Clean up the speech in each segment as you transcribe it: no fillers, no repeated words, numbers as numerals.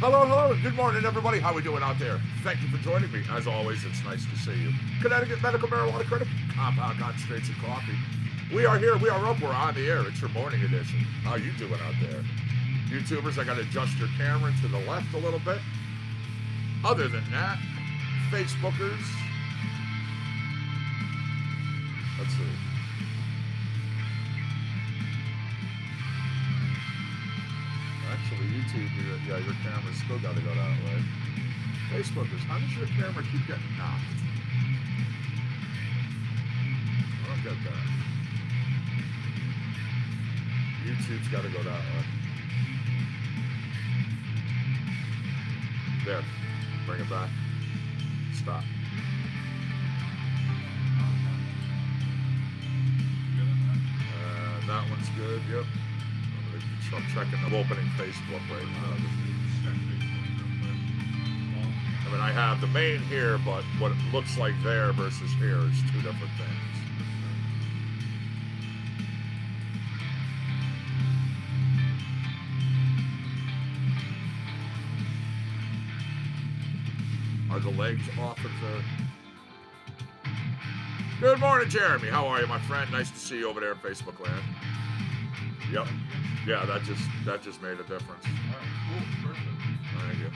Hello, hello, and good morning, everybody. How we doing out there? Thank you for joining me. As always, it's nice to see you. Connecticut Medical Marijuana Clinic, Compound Concentrates and Coffee. We are here. We are up. We're on the air. It's your morning edition. How you doing out there? YouTubers, I got to adjust your camera to the left a little bit. Other than that, Facebookers. Let's see. Actually, YouTube, your camera's still got to go that way. Facebookers, how does your camera keep getting knocked? I don't get that. YouTube's got to go that way. There. Bring it back. Stop. That one's good, yep. I'm checking. I'm opening Facebook right now. I mean, I have the main here, but what it looks like there versus here is two different things. Are the legs off of the... Good morning, Jeremy. How are you, my friend? Nice to see you over there in Facebook land. Yep. Yeah, that just made a difference. All right, cool, perfect. Thank you.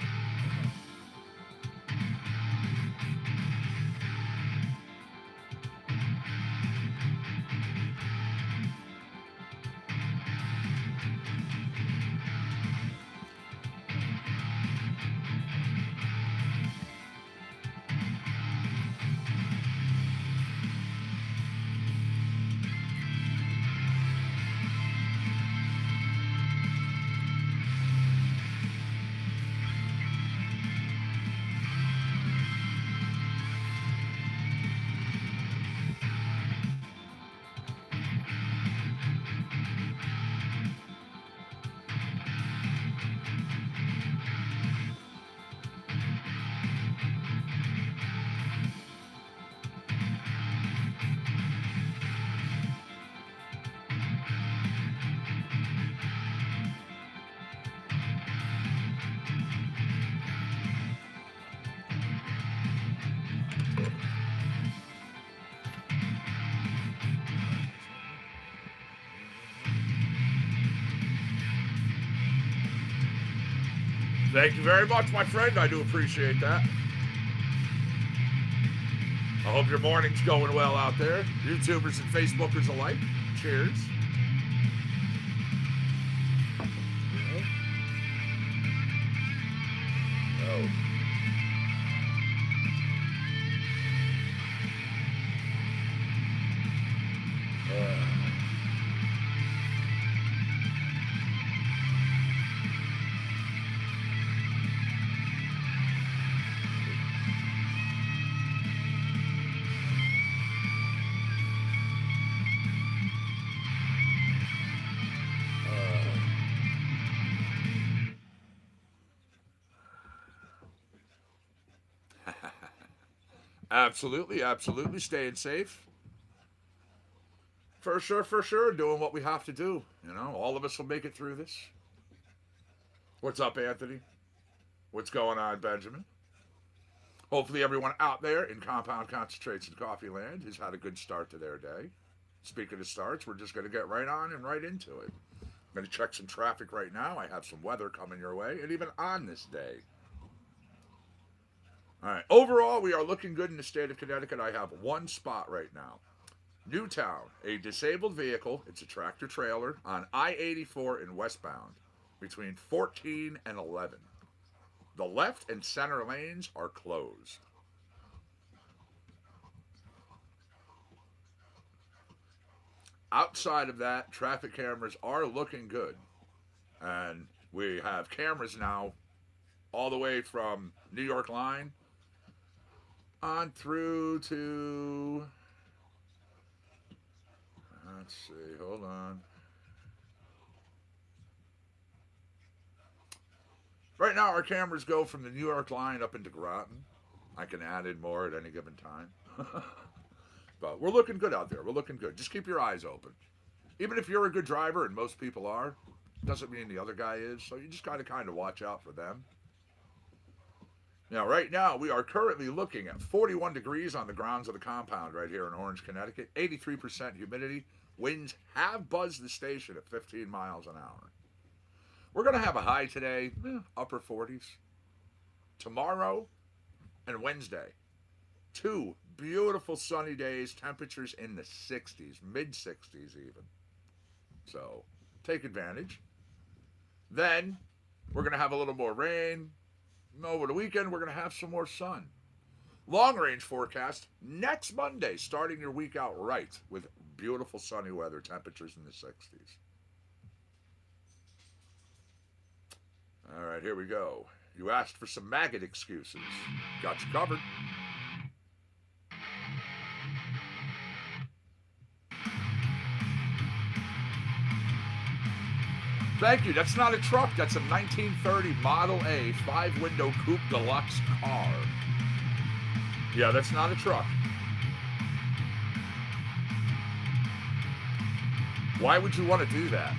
Thank you very much, my friend. I do appreciate that. I hope your morning's going well out there. YouTubers and Facebookers alike. Cheers. Oh. Absolutely, absolutely. Staying safe. For sure, for sure. Doing what we have to do. You know, all of us will make it through this. What's up, Anthony? What's going on, Benjamin? Hopefully, everyone out there in Compound Concentrates and Coffee Land has had a good start to their day. Speaking of starts, we're just going to get right on and right into it. I'm going to check some traffic right now. I have some weather coming your way, and even on this day. All right. Overall, we are looking good in the state of Connecticut. I have one spot right now. Newtown, a disabled vehicle. It's a tractor trailer on I-84 in westbound between 14 and 11. The left and center lanes are closed. Outside of that, traffic cameras are looking good. And we have cameras now all the way from New York Line on through to... Let's see, hold on. Right now, our cameras go from the New York line up into Groton. I can add in more at any given time. But we're looking good out there. We're looking good. Just keep your eyes open. Even if you're a good driver, and most people are, doesn't mean the other guy is. So you just got to kind of watch out for them. Now, right now, we are currently looking at 41 degrees on the grounds of the compound right here in Orange, Connecticut. 83% humidity. Winds have buzzed the station at 15 miles an hour. We're going to have a high today, upper 40s. Tomorrow and Wednesday, 2 beautiful sunny days, temperatures in the 60s, mid 60s even. So take advantage. Then we're going to have a little more rain. Over the weekend, we're going to have some more sun. Long range forecast next Monday, starting your week out right with beautiful sunny weather, temperatures in the 60s. All right, here we go. You asked for some maggot excuses. Got you covered. Thank you. That's not a truck. That's a 1930 Model A 5-window coupe deluxe car. Yeah, that's not a truck. Why would you want to do that?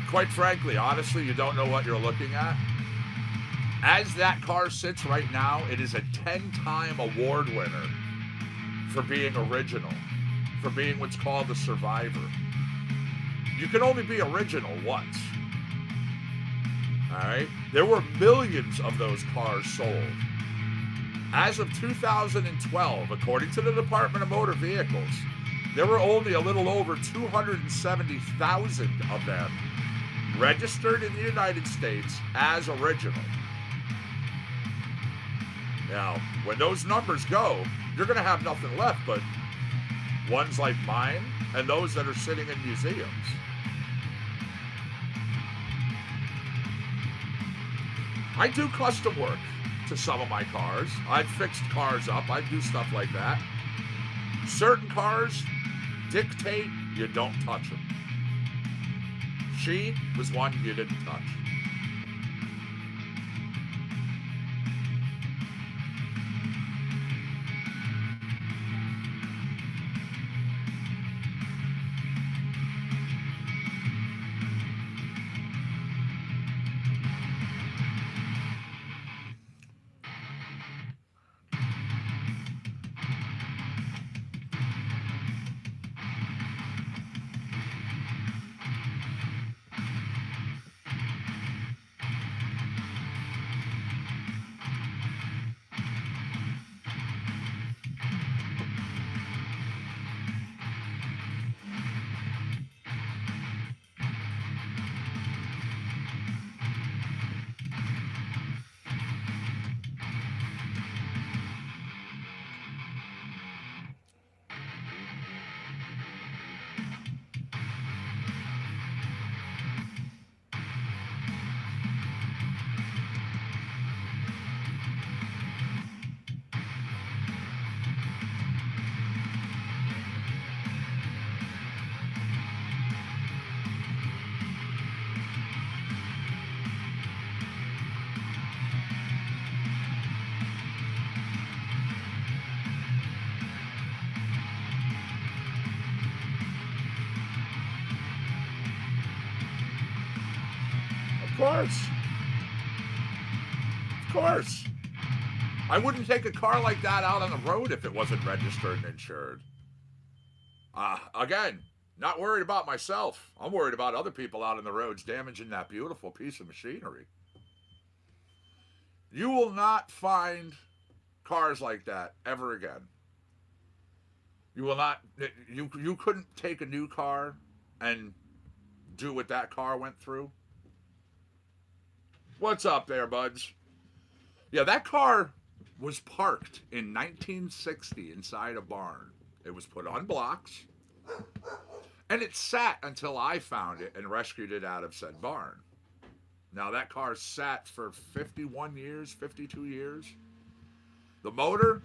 Quite frankly, honestly, you don't know what you're looking at. As that car sits right now, it is a 10-time award winner for being original, for being what's called a survivor. You can only be original once. All right? There were millions of those cars sold. As of 2012, according to the Department of Motor Vehicles, there were only a little over 270,000 of them registered in the United States as original. Now, when those numbers go, you're going to have nothing left but ones like mine and those that are sitting in museums. I do custom work to some of my cars. I've fixed cars up. I do stuff like that. Certain cars dictate you don't touch them. She was one you didn't touch. Of course. Of course. I wouldn't take a car like that out on the road if it wasn't registered and insured. Again, not worried about myself. I'm worried about other people out on the roads damaging that beautiful piece of machinery. You will not find cars like that ever again. You will not. You couldn't take a new car and do what that car went through. What's up there, buds? Yeah, that car was parked in 1960 inside a barn. It was put on blocks, and it sat until I found it and rescued it out of said barn. Now, that car sat for 51 years, 52 years. The motor,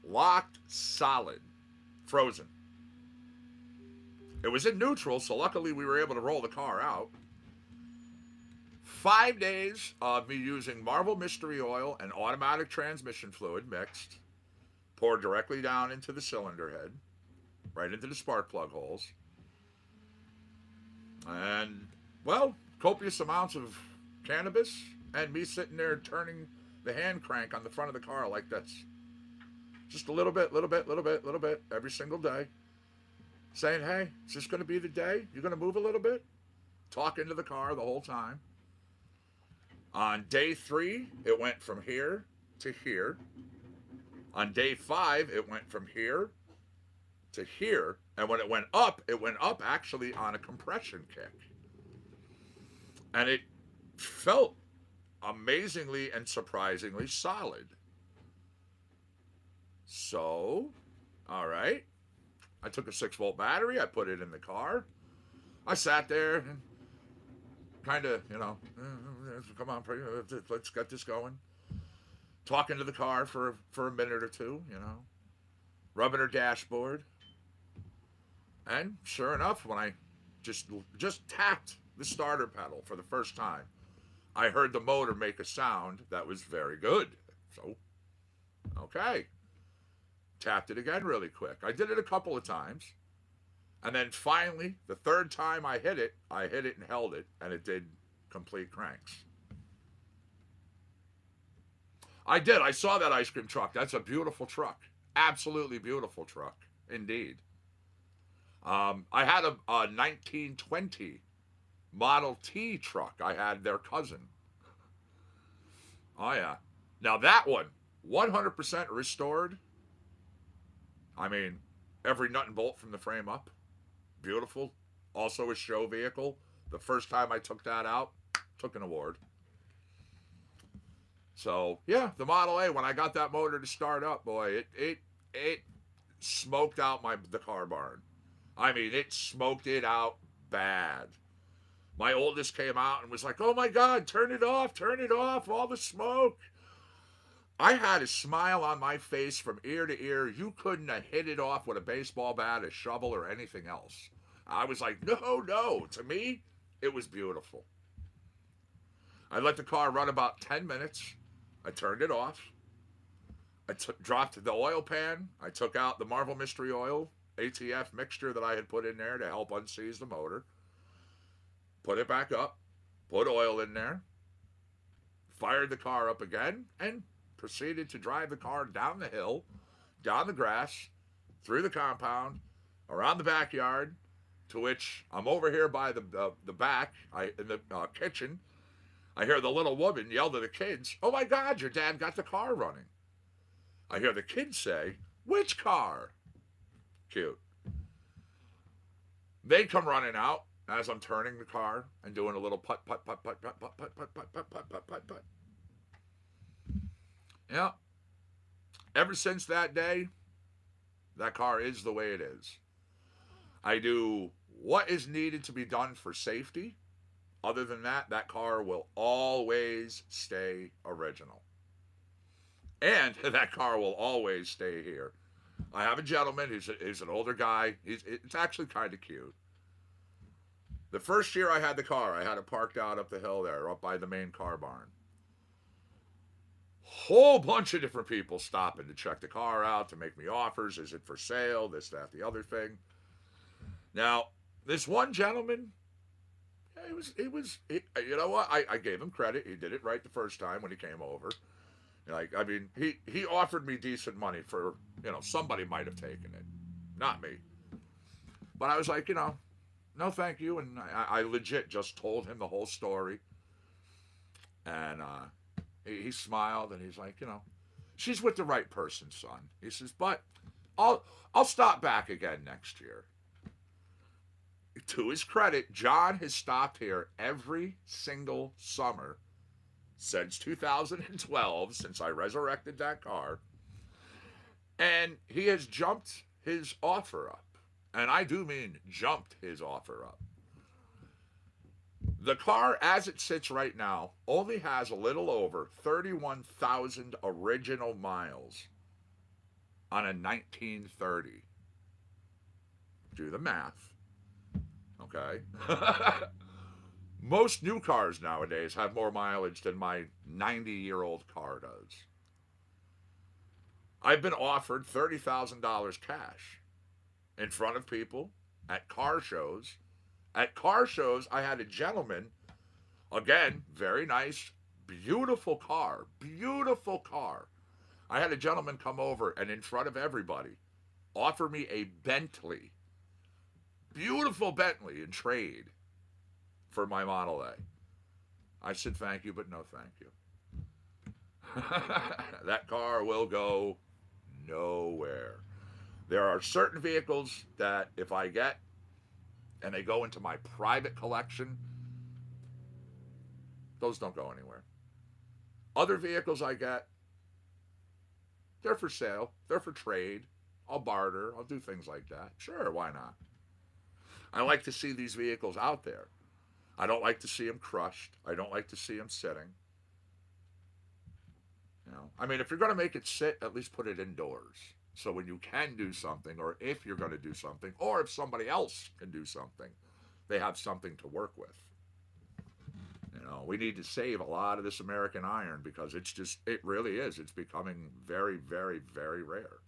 locked solid, frozen. It was in neutral, so luckily we were able to roll the car out. 5 days of me using Marvel Mystery Oil and automatic transmission fluid mixed, poured directly down into the cylinder head, right into the spark plug holes. And, well, copious amounts of cannabis, and me sitting there turning the hand crank on the front of the car like this. Just a little bit, little bit, little bit, little bit, every single day. Saying, hey, is this going to be the day? You're going to move a little bit? Talking to the car the whole time. On day 3, it went from here to here. On day 5, it went from here to here. And when it went up actually on a compression kick. And it felt amazingly and surprisingly solid. So, all right. I took a 6-volt battery. I put it in the car. I sat there and kind of, come on, let's get this going. Talking to the car for a minute or two, rubbing her dashboard. And sure enough, when I just tapped the starter pedal for the first time, I heard the motor make a sound that was very good. So, okay. Tapped it again really quick. I did it a couple of times. And then finally, the third time I hit it and held it, and it did complete cranks. I did. I saw that ice cream truck. That's a beautiful truck. Absolutely beautiful truck. Indeed. I had a 1920 Model T truck. I had their cousin. Oh, yeah. Now that one, 100% restored. I mean, every nut and bolt from the frame up. Beautiful. Also a show vehicle. The first time I took that out, took an award. So, yeah, the Model A, when I got that motor to start up, boy, it smoked out the car barn. I mean, it smoked it out bad. My oldest came out and was like, oh my God, turn it off, all the smoke. I had a smile on my face from ear to ear. You couldn't have hit it off with a baseball bat, a shovel, or anything else. I was like, no. To me, it was beautiful. I let the car run about 10 minutes. I turned it off. I dropped the oil pan. I took out the Marvel Mystery Oil ATF mixture that I had put in there to help unseize the motor. Put it back up. Put oil in there. Fired the car up again and proceeded to drive the car down the hill, down the grass, through the compound, around the backyard, to which I'm over here by the back, in the kitchen. I hear the little woman yell to the kids, oh my God, your dad got the car running. I hear the kids say, which car? Cute. They come running out as I'm turning the car and doing a little putt. Yeah. Ever since that day, that car is the way it is. I do what is needed to be done for safety. Other than that, that car will always stay original. And that car will always stay here. I have a gentleman who's an older guy. It's actually kind of cute. The first year I had the car, I had it parked out up the hill there, up by the main car barn. Whole bunch of different people stopping to check the car out, to make me offers. Is it for sale? This, that, the other thing. Now, this one gentleman, you know what? I gave him credit. He did it right the first time when he came over. He offered me decent money for, somebody might have taken it. Not me. But I was like, no thank you. And I legit just told him the whole story. And he smiled and he's like, she's with the right person, son. He says, but I'll stop back again next year. To his credit, John has stopped here every single summer since 2012, since I resurrected that car. And he has jumped his offer up. And I do mean jumped his offer up. The car, as it sits right now, only has a little over 31,000 original miles on a 1930. Do the math. Okay? Most new cars nowadays have more mileage than my 90-year-old car does. I've been offered $30,000 cash in front of people at car shows. At car shows, I had a gentleman, again, very nice, Beautiful car, beautiful car. I had a gentleman come over and in front of everybody offer me a Bentley, beautiful Bentley in trade for my Model A. I said thank you, but no thank you. That car will go nowhere. There are certain vehicles that if I get and they go into my private collection, those don't go anywhere. Other vehicles I get, they're for sale, they're for trade. I'll barter, I'll do things like that. Sure, why not? I like to see these vehicles out there. I don't like to see them crushed. I don't like to see them sitting. You know, I mean, if you're going to make it sit, at least put it indoors. So when you can do something, or if you're going to do something, or if somebody else can do something, they have something to work with. You know, we need to save a lot of this American iron because it's just, it really is. It's becoming very, very, very rare.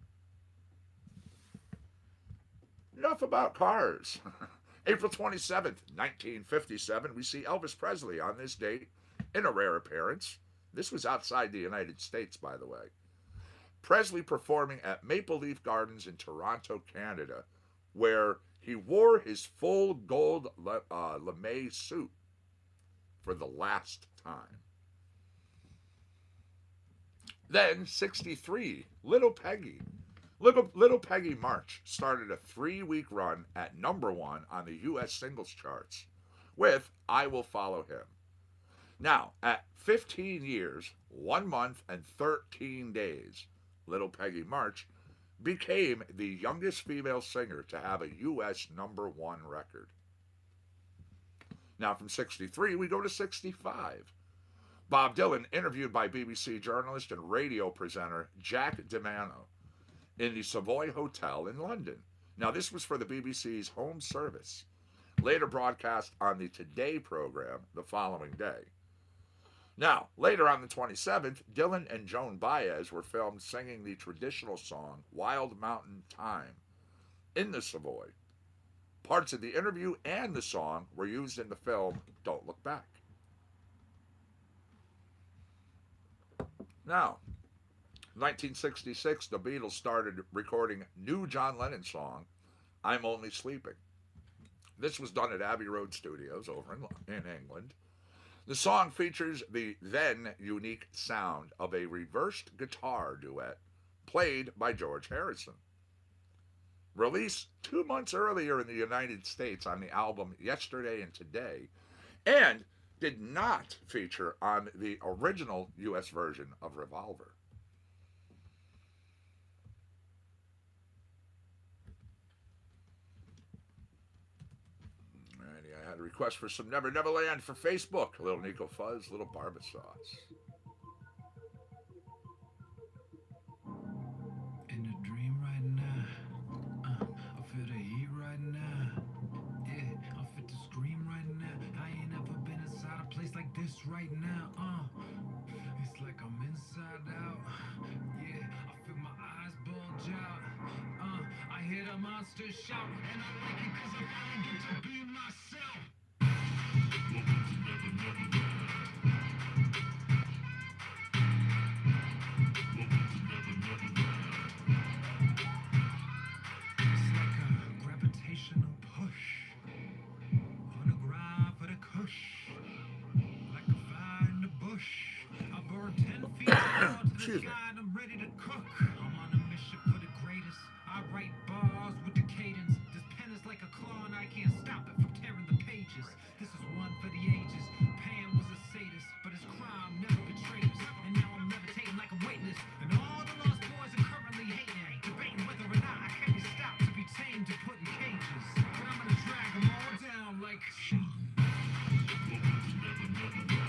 Enough about cars. April 27th, 1957, we see Elvis Presley on this date in a rare appearance. This was outside the United States, by the way. Presley performing at Maple Leaf Gardens in Toronto, Canada, where he wore his full gold lame suit for the last time. Then, 63, Little Peggy. Little Peggy March started a 3-week run at #1 on the U.S. singles charts with I Will Follow Him. Now, at 15 years, 1 month, and 13 days, Little Peggy March became the youngest female singer to have a U.S. #1 record. Now, from 63, we go to 65. Bob Dylan interviewed by BBC journalist and radio presenter Jack DeMano in the Savoy Hotel in London. Now, this was for the BBC's home service, later broadcast on the Today program the following day. Now, later on the 27th, Dylan and Joan Baez were filmed singing the traditional song Wild Mountain Thyme in the Savoy. Parts of the interview and the song were used in the film Don't Look Back. Now, 1966, the Beatles started recording new John Lennon song, I'm Only Sleeping. This was done at Abbey Road Studios over in England. The song features the then unique sound of a reversed guitar duet played by George Harrison. Released 2 months earlier in the United States on the album Yesterday and Today, and did not feature on the original U.S. version of Revolver. Alrighty, I had a request for some Never Never Land for Facebook. Little Nico Fuzz, Little Barba Sauce. In a dream right now, I feel the heat right now. Yeah, I fit to scream right now. I ain't never been inside a place like this right now. It's like I'm inside out. Yeah, I feel my eyes bulge out. I hear the monster shout, and I like it 'cause I finally get to be myself. Welcome to Never Never Land. Welcome to Never Never Land. It's like a gravitational push on the grind for the kush, like a fire in the bush. I burn 10 feet tall to the Excuse me. sky and I'm ready to cook. I'm on a mission for the greatest. I write bars with the cadence. This pen is like a claw and I can't stop it from tearing the pages. This is one for the ages. Pan was a sadist, but his crime never betrayed us. And now I'm levitating like a weightless. And all the lost boys are currently hating, debating whether or not I can be stopped to be tamed and put in cages. But I'm gonna drag them all down like shit. Welcome to Never Never Land.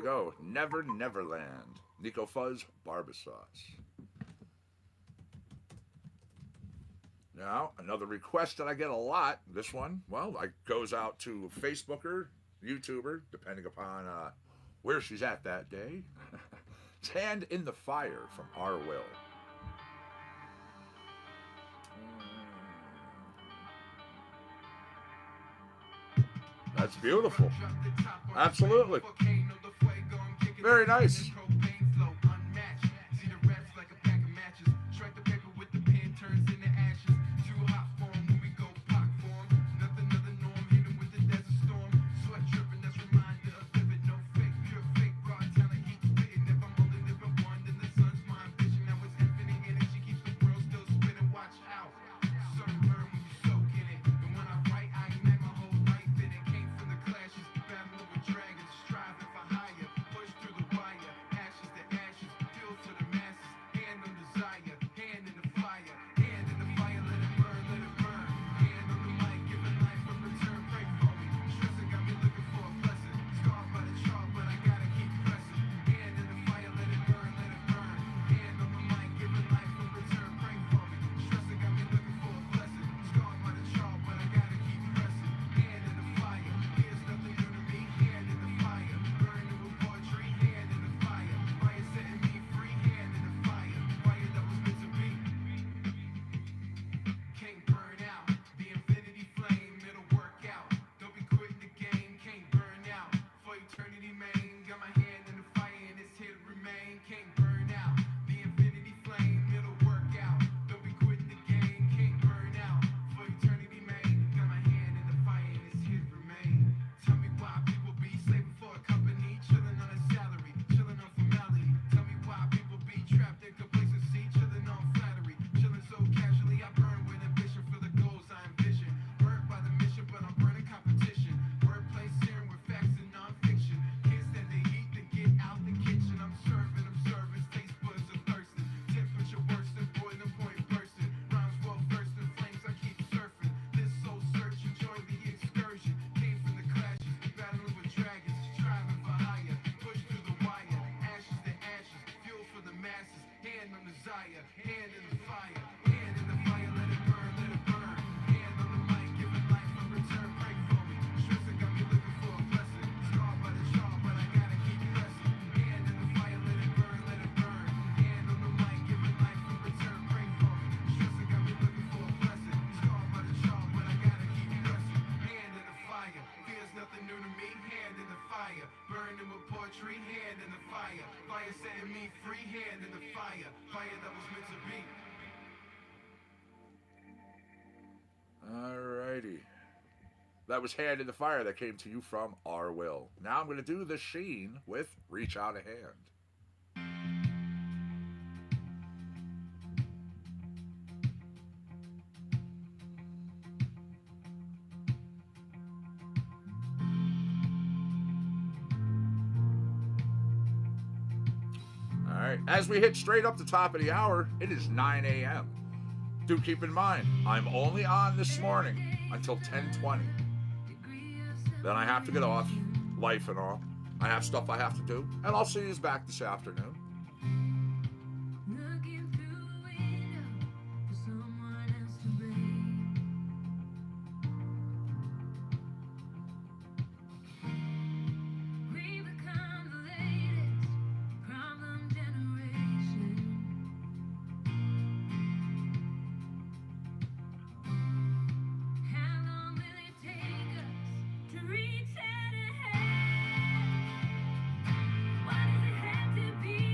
go. Never Neverland. Nico Fuzz Barbasauce. Now, another request that I get a lot. This one, well, it goes out to Facebooker, YouTuber, depending upon where she's at that day. It's Hand in the Fire from Our Will. That's beautiful. Absolutely. Very nice. Alrighty. That was Hand in the Fire that came to you from Our Will. Now I'm going to do the Sheen with Reach Out a Hand. Alright, as we hit straight up the top of the hour, it is 9 a.m. Do keep in mind, I'm only on this morning until 10:20. Then I have to get off, life and all. I have stuff I have to do, and I'll see you back this afternoon. Why does it have to be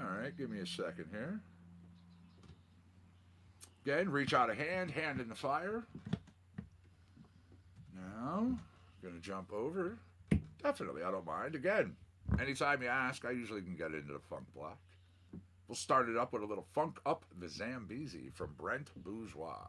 All right, give me a second here. Again, reach out a hand, hand in the fire. Now, gonna jump over. Definitely, I don't mind. Again, anytime you ask, I usually can get into the funk block. We'll start it up with a little Funk Up the Zambezi from Brent Bourgeois.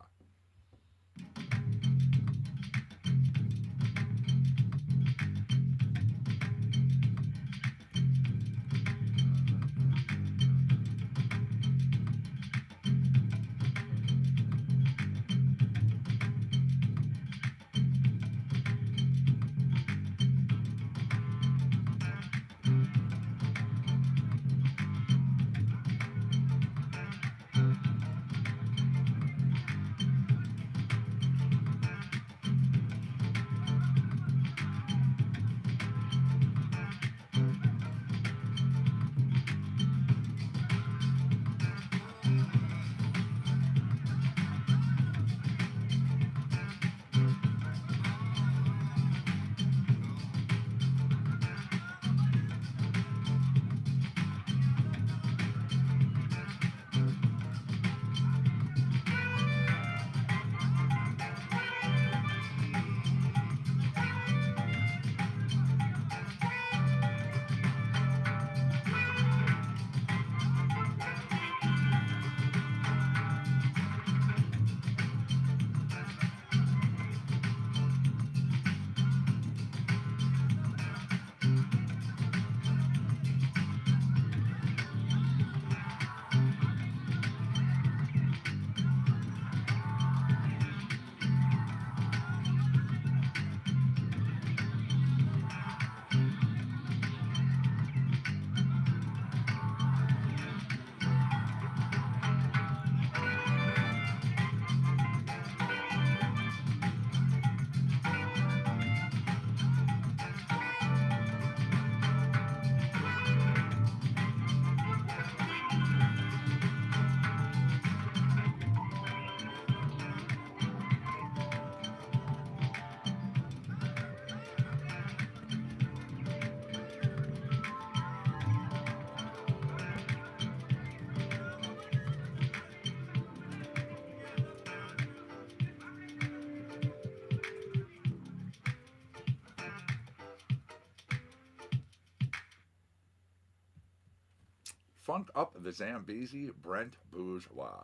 Funk Up the Zambezi, Brent Bourgeois.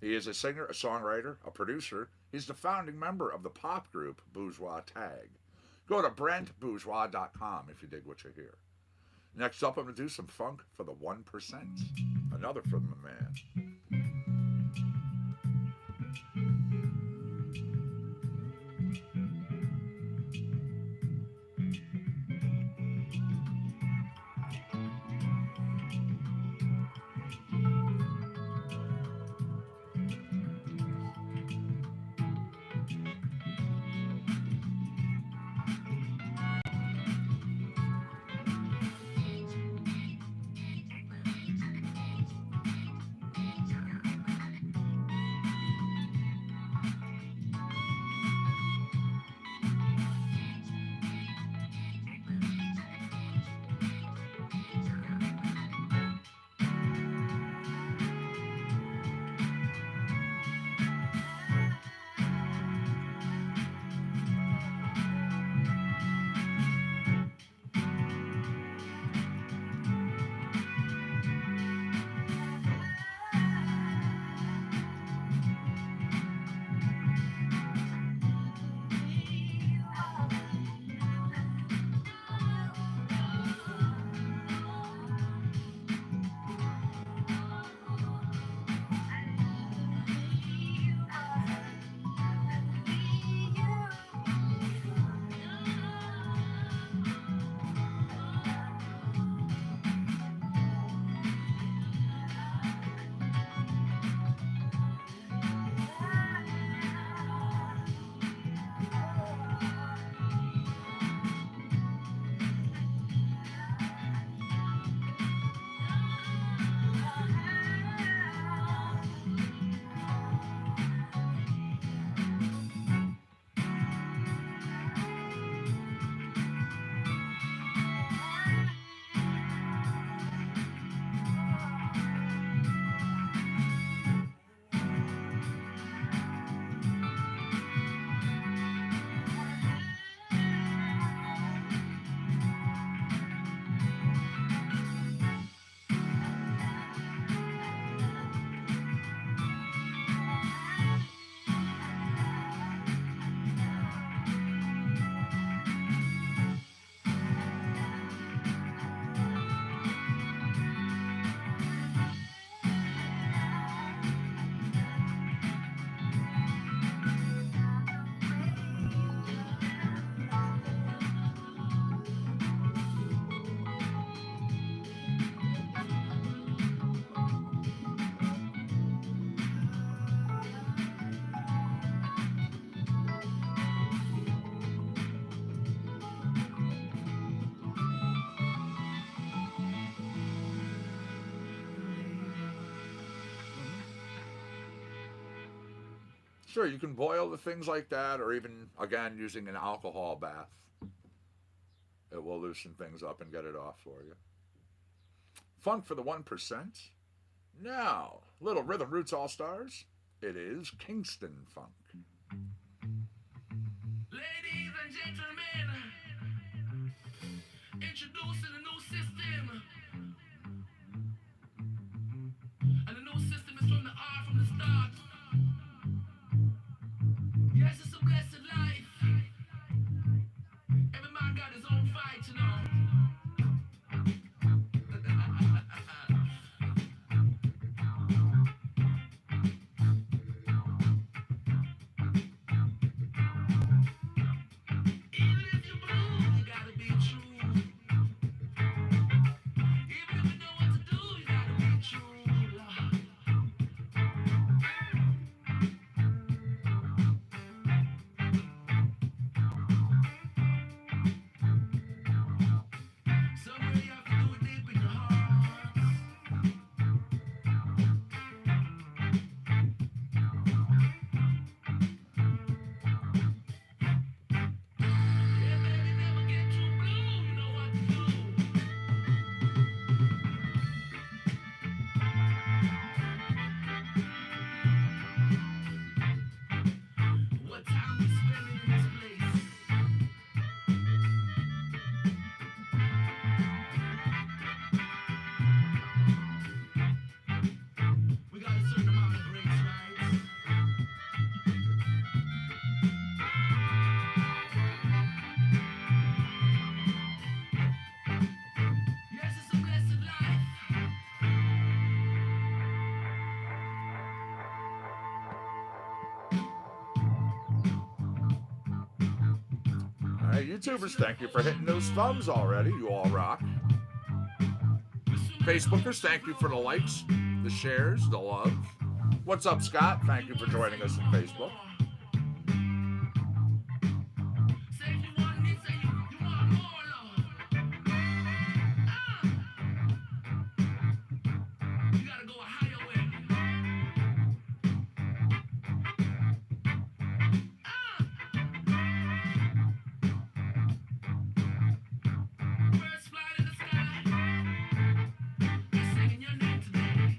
He is a singer, a songwriter, a producer. He's the founding member of the pop group Bourgeois Tag. Go to BrentBourgeois.com if you dig what you hear. Next up, I'm going to do some funk for the 1%. Another from the man. Sure, you can boil the things like that, or even, again, using an alcohol bath. It will loosen things up and get it off for you. Funk for the 1%. Now, Little Rhythm Roots All Stars. It is Kingston Funk. Ladies and gentlemen, introducing a new system. And the new system is from the art, from the start. Yes, it's a blessed life. Every man got his own fight, you know. Even if you're blue, you gotta be true. Even if you know what to do, you gotta be true. Lord. Somewhere you have to do it deep in your heart. Yeah, baby, never get too blue. You know what to do. What time we spending in this place? We got a certain amount of grace, right? Yes, it's a blessed life. All right, YouTubers, thank you for hitting those thumbs already. You all rock. Facebookers, thank you for the likes, the shares, the love. What's up, Scott? Thank you for joining us on Facebook. Say if you want it, say you want more, Lord. Ah, you gotta go a higher way. Ah, birds fly in the sky. They're singing your name today.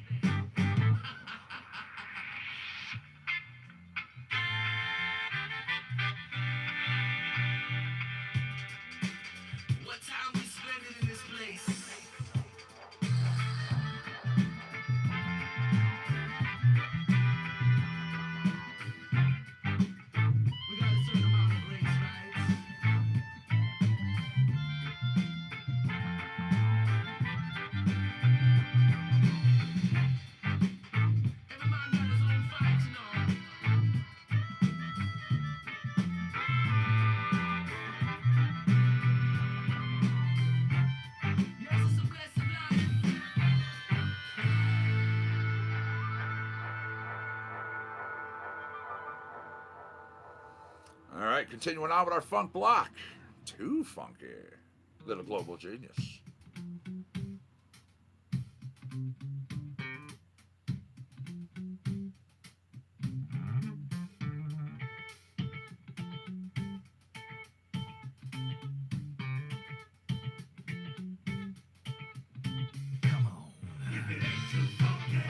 What time we spending in this place? We got a certain amount of grace, right? Every man got his own fight, you know. Yes, it's a blessed life. All right, continuing on with our funk block. Too funky. Little Global Genius. Come on. If it ain't too funky,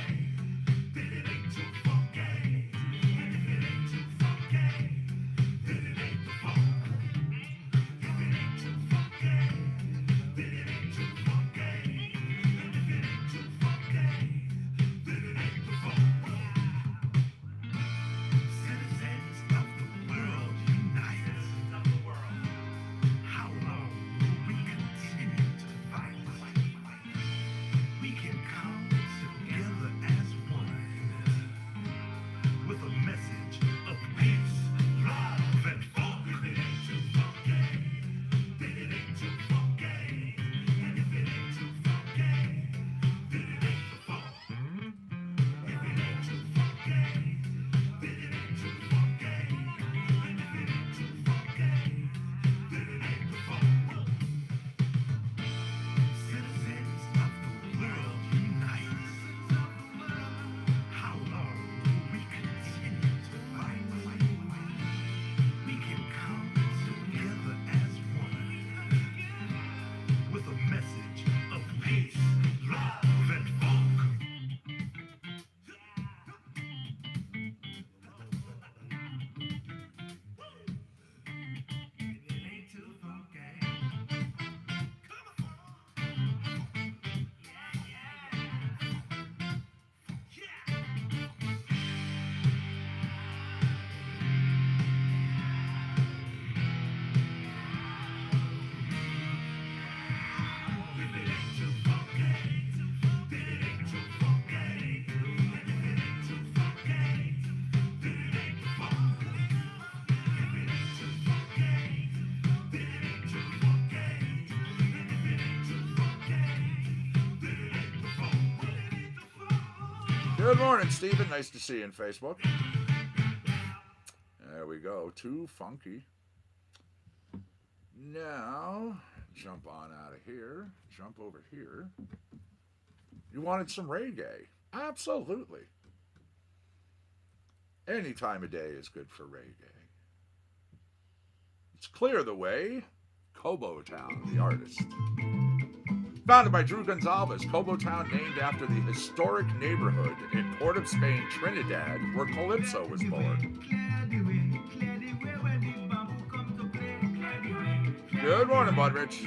then it ain't too funky. And if it ain't too funky, then it ain't the funk. If it ain't too funky, then it ain't Good morning, Stephen. Nice to see you in Facebook. There we go. Too funky. Now, jump on out of here. Jump over here. You wanted some reggae? Absolutely. Any time of day is good for reggae. Let's clear the way. Cobo Town, the artist. Founded by Drew Gonzalez, Cobo Town named after the historic neighborhood in Port of Spain, Trinidad, where Calypso was born. Good morning, Bud Rich.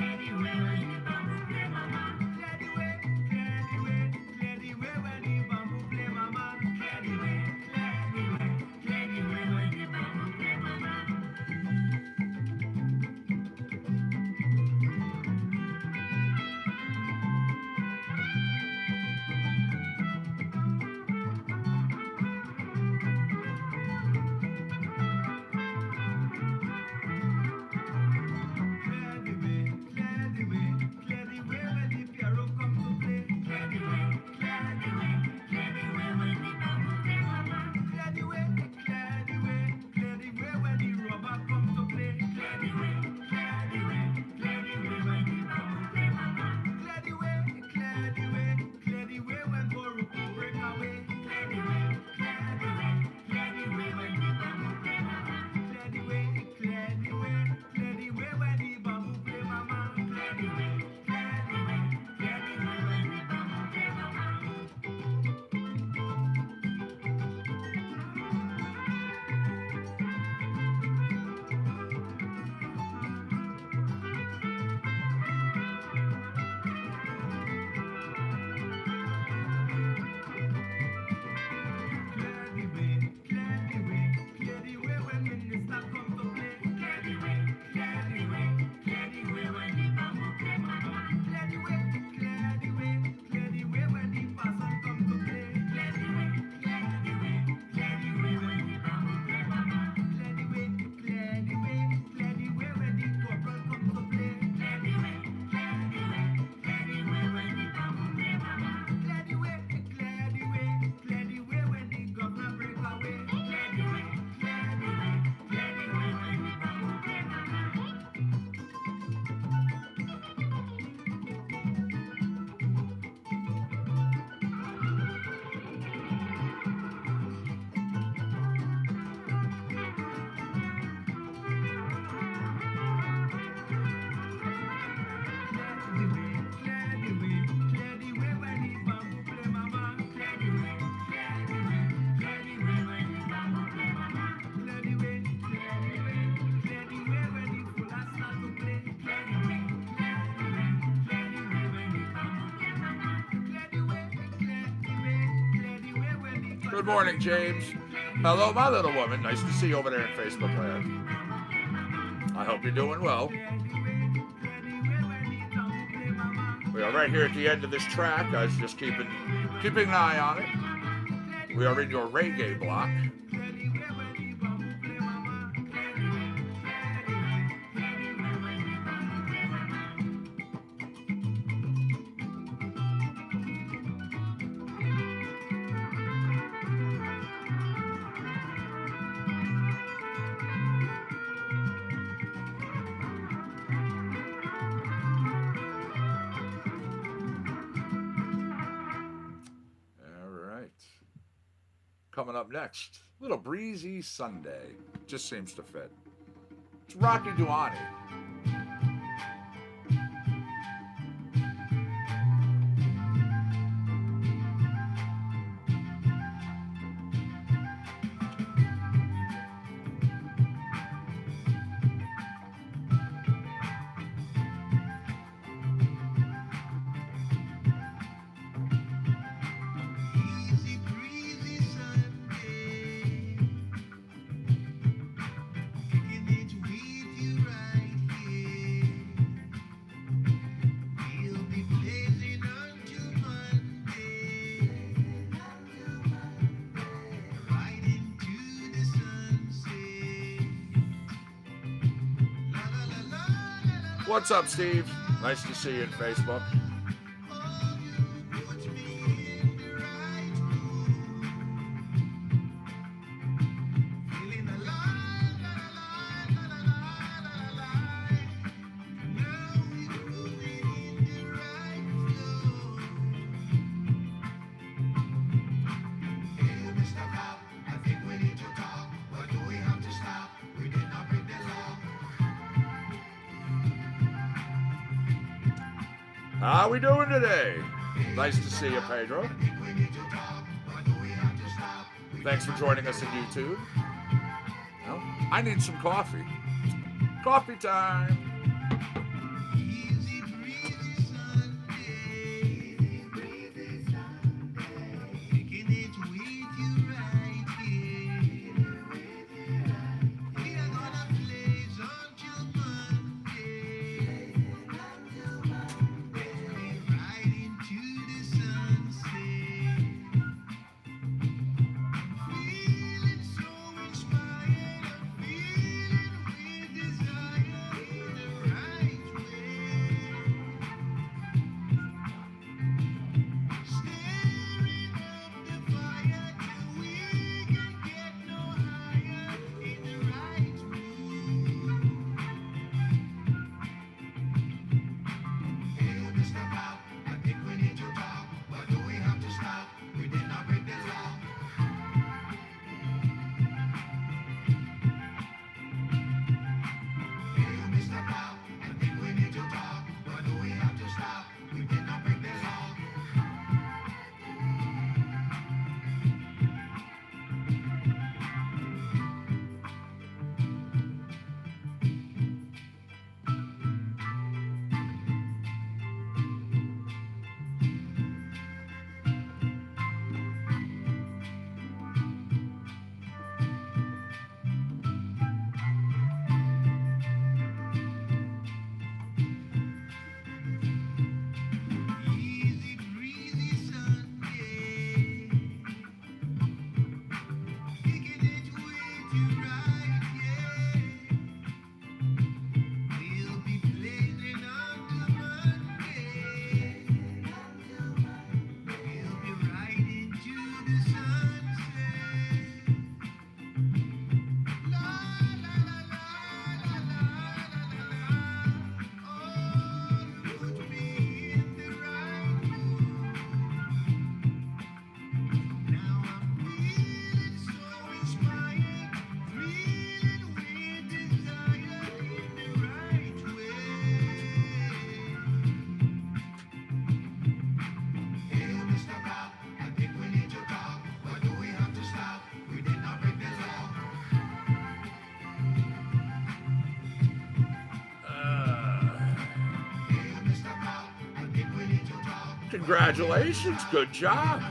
Good morning, James. Hello, my little woman. Nice to see you over there in Facebook land. I hope you're doing well. We are right here at the end of this track. I was just keeping an eye on it. We are in your reggae block. Coming up next, little breezy Sunday. Just seems to fit. It's Rocky Duani. What's up, Steve? Nice to see you in Facebook. How we doing today? Nice to see you, Pedro. Thanks for joining us on YouTube. Well, I need some coffee. Coffee time. Congratulations, good job.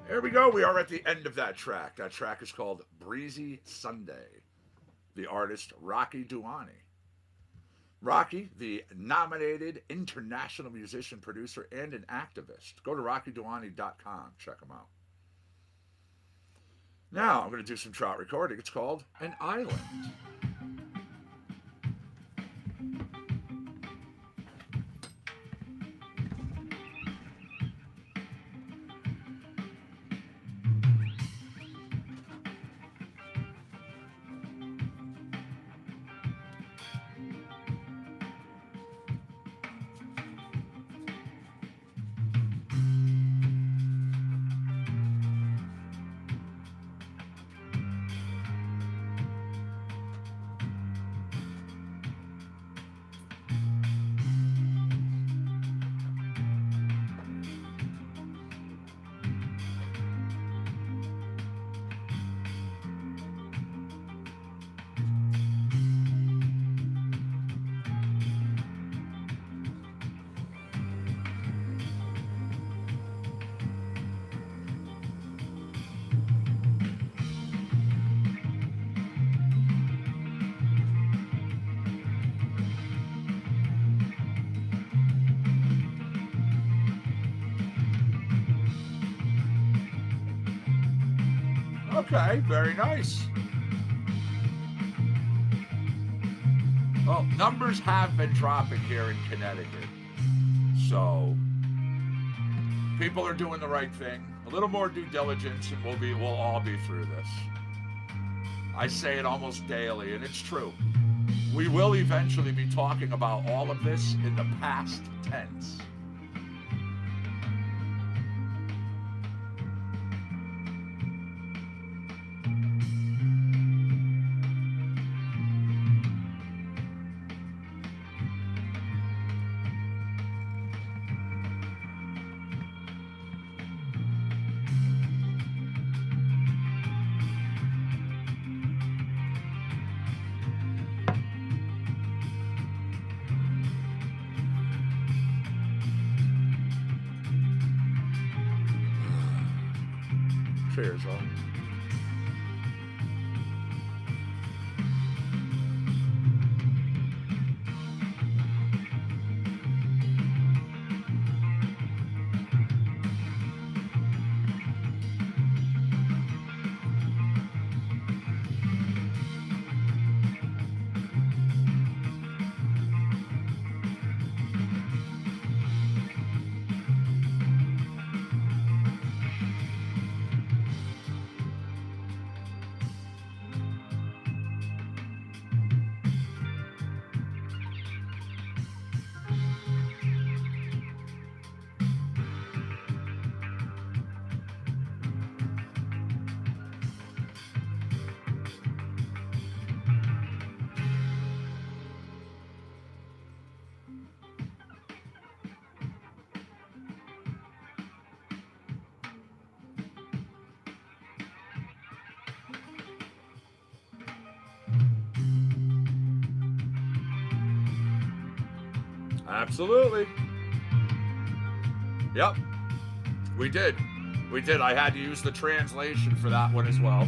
There we go. We are at the end of that track. That track is called Breezy Sunday. The artist Rocky Duani. Rocky, the nominated international musician, producer, and an activist. Go to rockyduani.com. Check him out. Now, I'm going to do some trout recording. It's called An Island. Okay, very nice. Well, numbers have been dropping here in Connecticut. So people are doing the right thing. A little more due diligence and we'll all be through this. I say it almost daily, and it's true. We will eventually be talking about all of this in the past tense. Cheers, all. Absolutely. Yep, we did. We did. I had to use the translation for that one as well.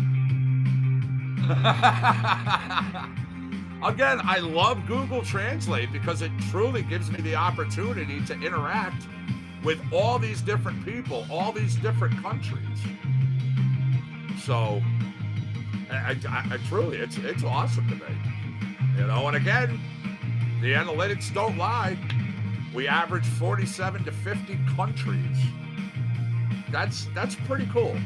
Again, I love Google Translate because it truly gives me the opportunity to interact with all these different people, all these different countries. So, I truly, it's awesome to me. You know, and again, the analytics don't lie. We average 47 to 50 countries. That's pretty cool.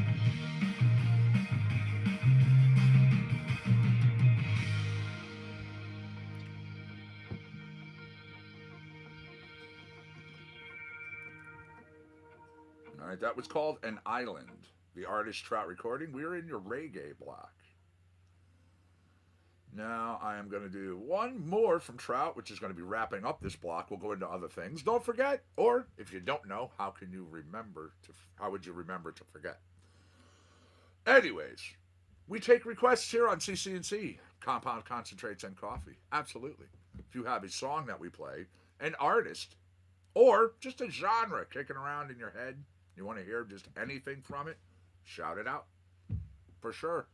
All right, that was called An Island. The artist Trout recording. We're in your reggae block. Now I am going to do one more from Trout, which is going to be wrapping up this block. We'll go into other things. Don't forget, or if you don't know, how would you remember to forget? Anyways, we take requests here on CCNC, Compound Concentrates and Coffee. Absolutely. If you have a song that we play, an artist, or just a genre kicking around in your head, you want to hear just anything from it, shout it out. For sure.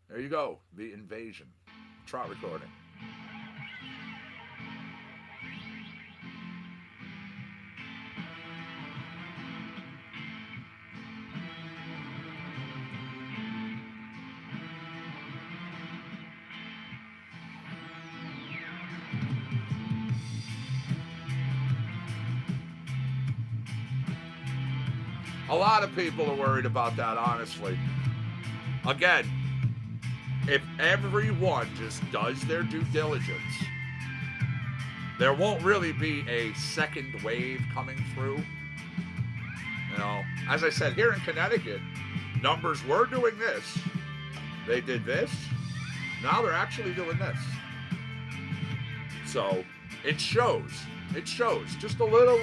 There you go. The Invasion. Trout recording. A lot of people are worried about that, honestly. Again, if everyone just does their due diligence, there won't really be a second wave coming through. You know, as I said, here in Connecticut, numbers were doing this. They did this. Now they're actually doing this. So it shows. It shows. Just a little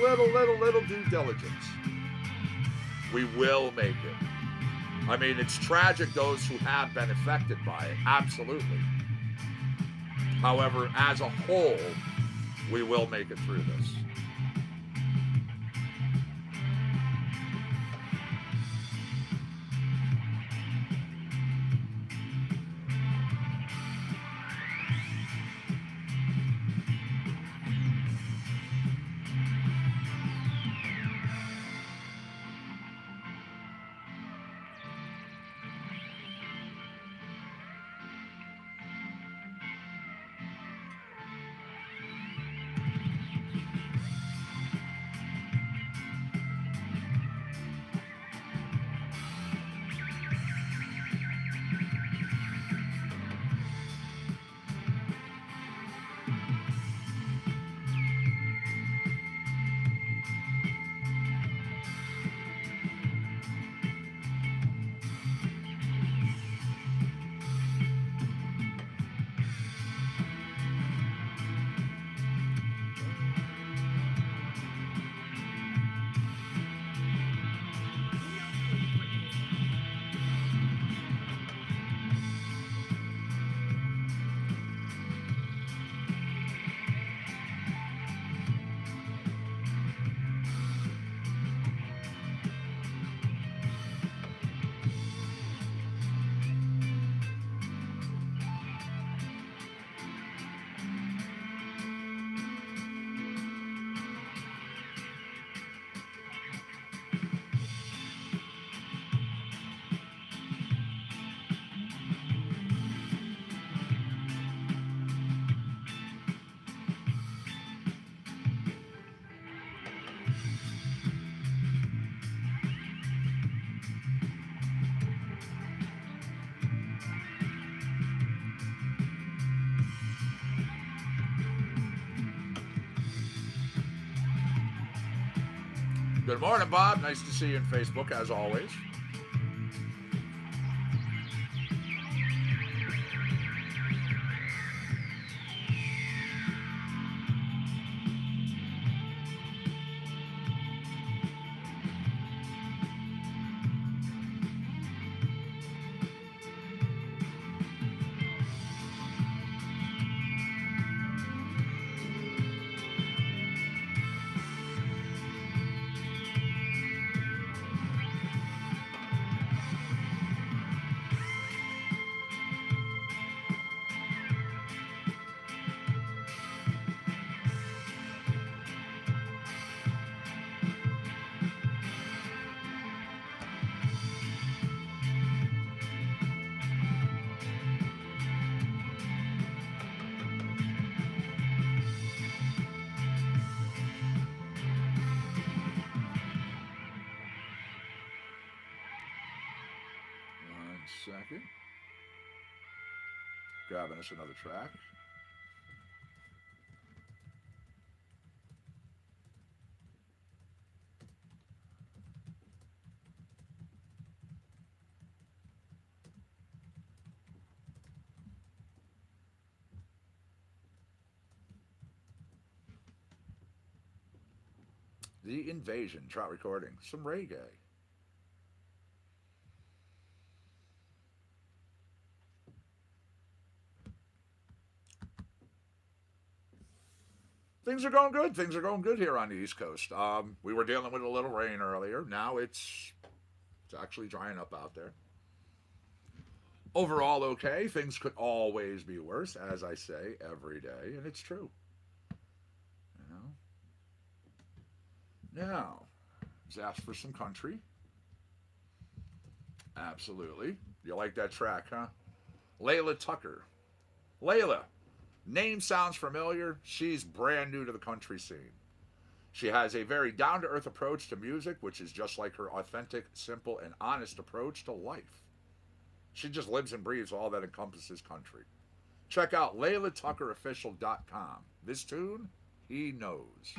due diligence. We will make it. I mean, it's tragic those who have been affected by it. Absolutely. However, as a whole, we will make it through this. Good morning, Bob. Nice to see you in Facebook, as always. Second. Grabbing us another track. The Invasion, Trout Recording, some reggae. Things are going good. Things are going good here on the East Coast. We were dealing with a little rain earlier. Now it's actually drying up out there. Overall, okay. Things could always be worse, as I say every day, and it's true. You know. Now, let's ask for some country. Absolutely. You like that track, huh? Layla Tucker. Layla. Name sounds familiar. She's brand new to the country scene. She has a very down-to-earth approach to music, which is just like her authentic, simple, and honest approach to life. She just lives and breathes all that encompasses country. Check out LaylaTuckerOfficial.com. This tune, He Knows.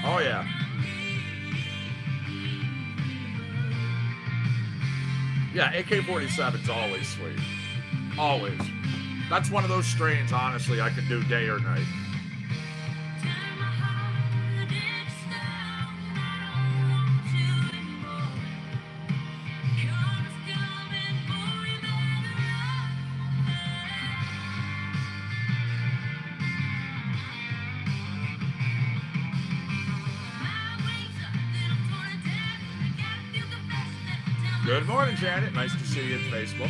Oh, yeah. Yeah, AK-47's always sweet. Always. That's one of those strains, honestly, I can do day or night. Good morning, Janet. Nice to see you on Facebook.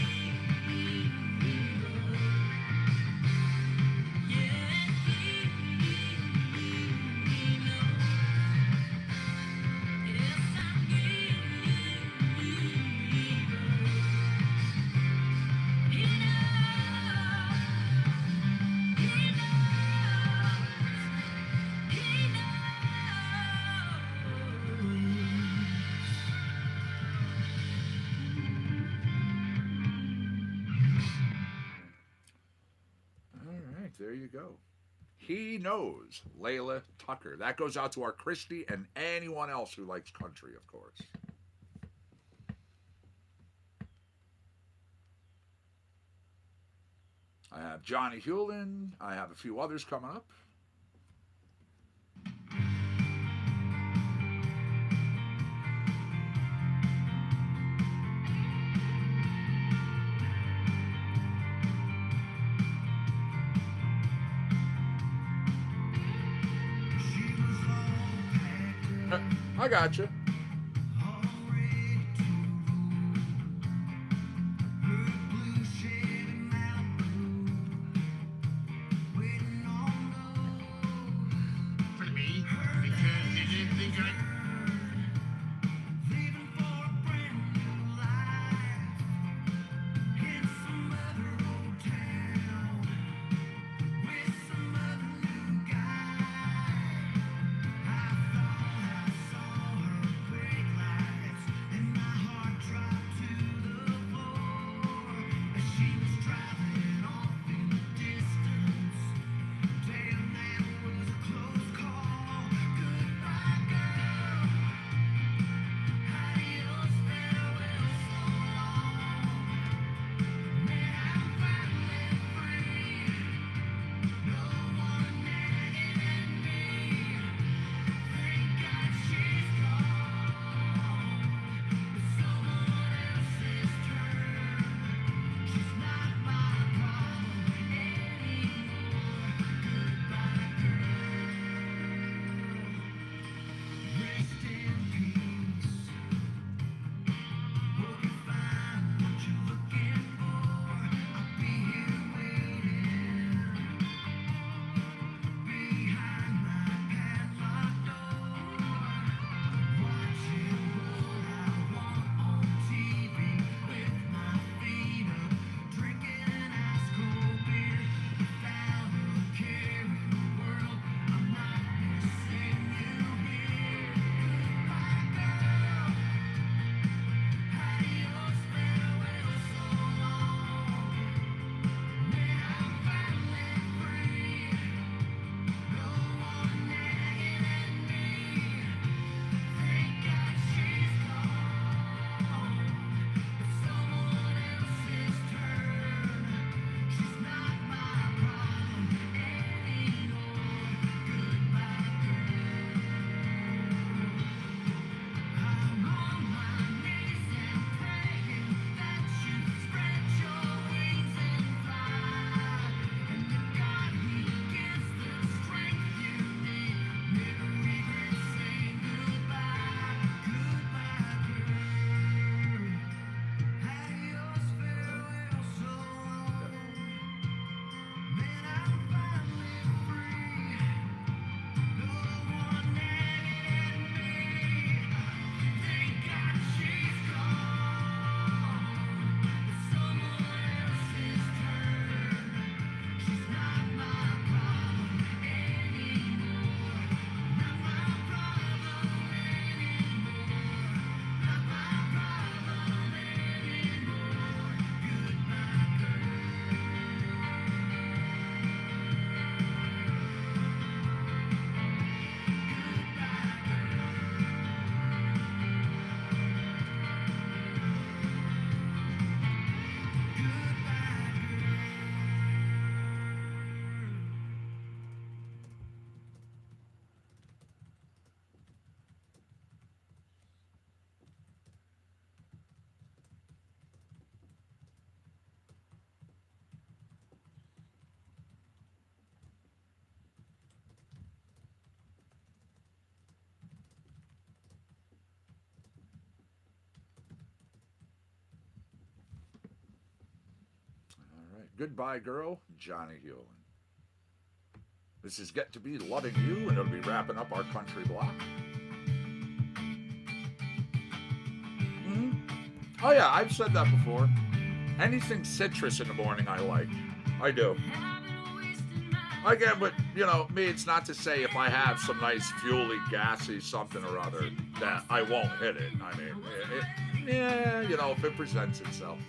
there you go. He knows Layla Tucker. That goes out to our Christy and anyone else who likes country, of course. I have Johnny Hewlin. I have a few others coming up. I got you. For me, because you didn't think I. Goodbye Girl, Johnny Hewlin. This is Get to Be Loving You, and it'll be wrapping up our country block. Mm-hmm. Oh yeah, I've said that before. Anything citrus in the morning I like. I do. Again, but, you know, me, it's not to say if I have some nice fuely, gassy something or other that I won't hit it. I mean, yeah, you know, if it presents itself.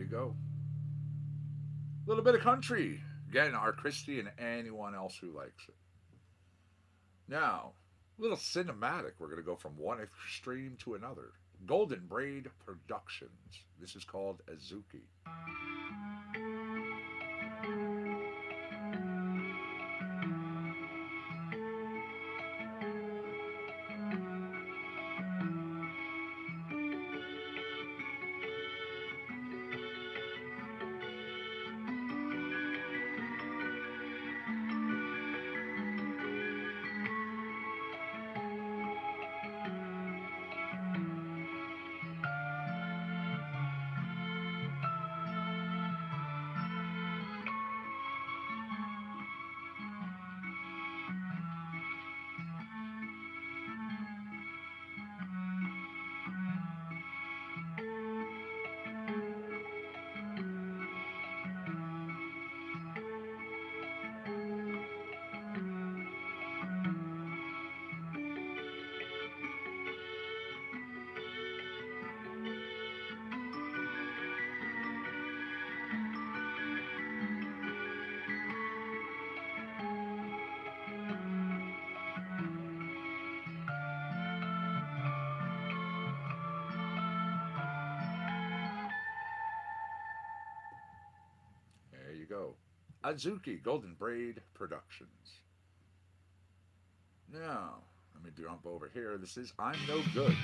you go. A little bit of country. Again, our Christie and anyone else who likes it. Now, a little cinematic. We're going to go from one extreme to another. Golden Braid Productions. This is called Azuki. There you go. Azuki, Golden Braid Productions. Now, let me jump over here. This is I'm No Good.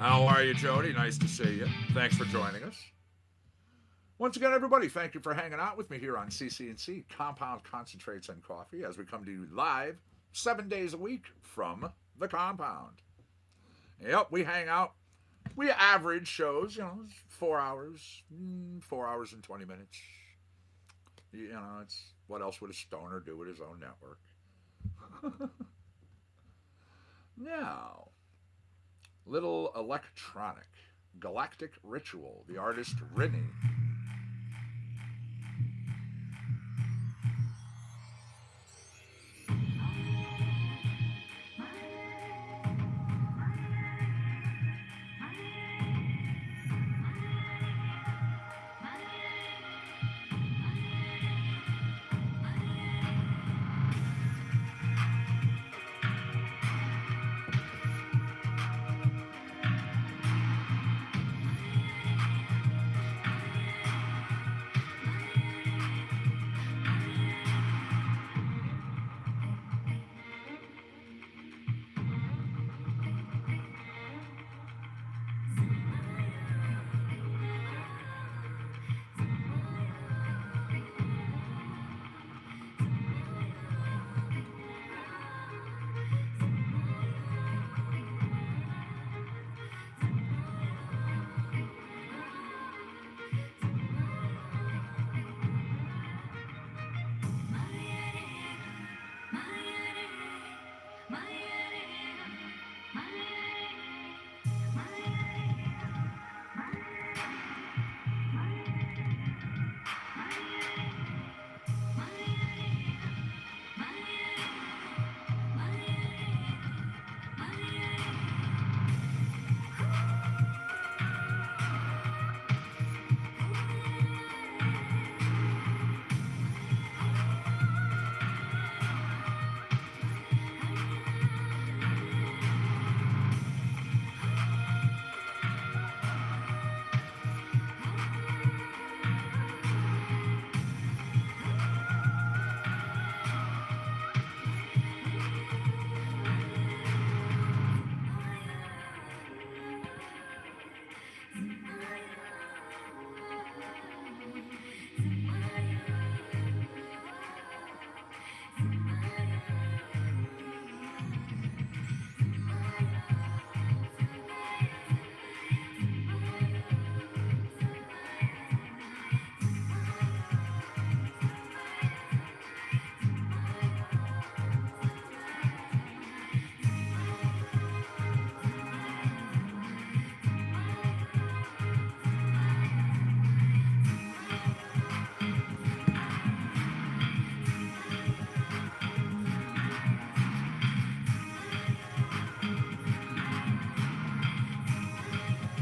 How are you, Jody? Nice to see you. Thanks for joining us. Once again, everybody, thank you for hanging out with me here on CC&C, Compound Concentrates and Coffee, as we come to you live 7 days a week from the Compound. Yep, we hang out. We average shows, 4 hours, 4 hours and 20 minutes. It's what else would a stoner do with his own network? Now, little electronic, Galactic Ritual, the artist Rinny.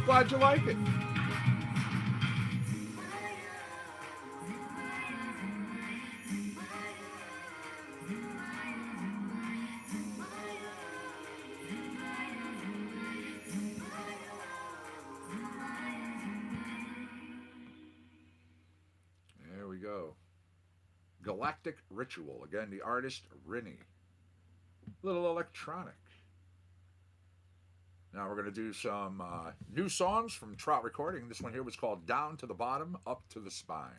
Glad you like it. There we go. Galactic Ritual. Again, the artist Rinny. Little electronic. Now we're going to do some new songs from Trout Recording. This one here was called Down to the Bottom, Up to the Spine.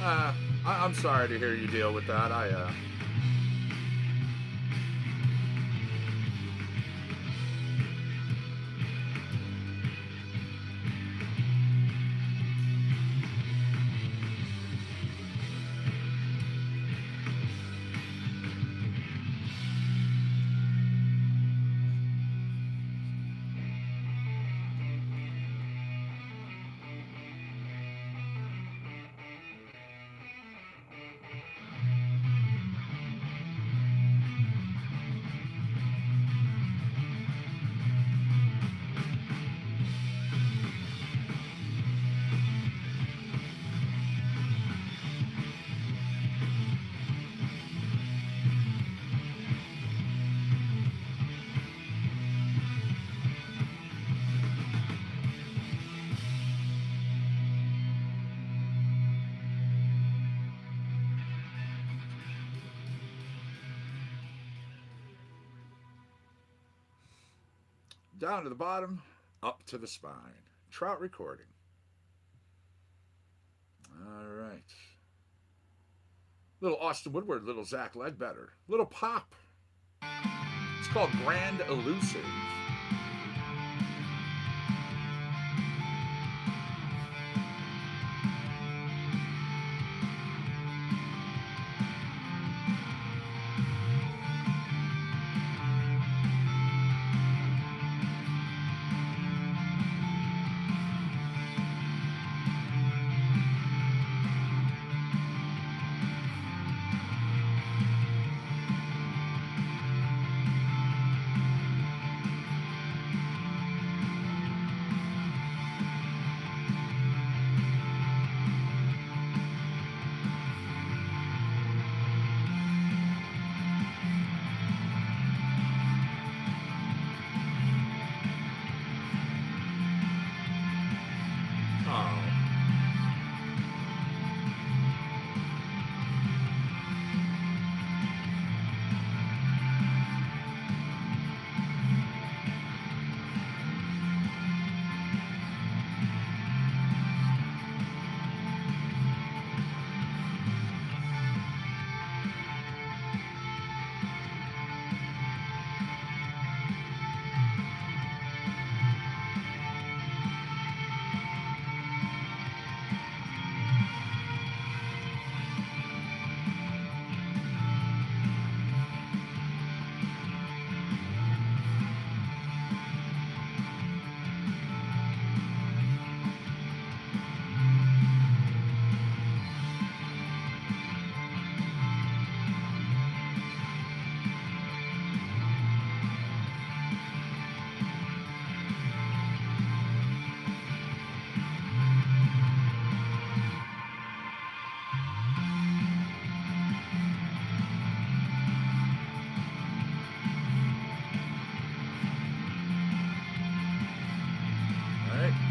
I'm sorry to hear you deal with that. Down to the bottom, up to the spine. Trout recording. All right. Little Austin Woodward, little Zach Ledbetter, little Pop. It's called Grand Elusive.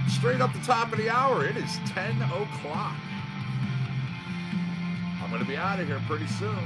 Straight up the top of the hour. It is 10 o'clock. I'm going to be out of here pretty soon.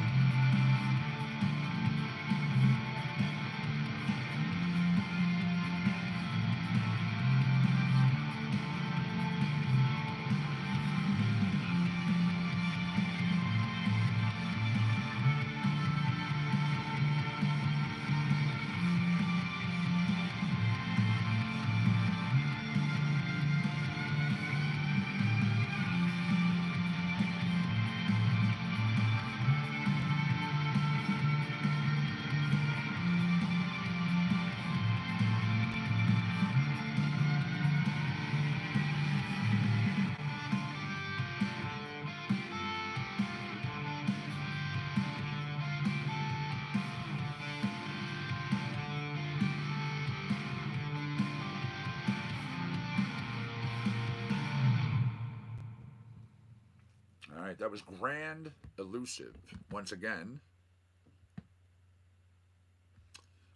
All right, that was Grand Elusive once again.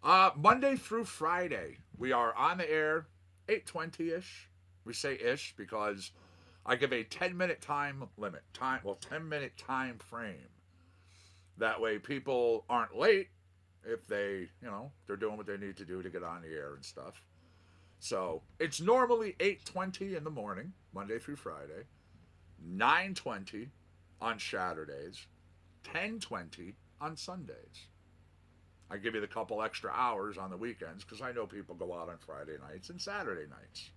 Monday through Friday, we are on the air 8:20-ish. We say ish because I give a 10-minute time limit. 10-minute time frame. That way people aren't late if they're doing what they need to do to get on the air and stuff. So it's normally 8:20 in the morning, Monday through Friday, 9:20 on Saturdays, 10:20 on Sundays. I give you the couple extra hours on the weekends because I know people go out on Friday nights and Saturday nights.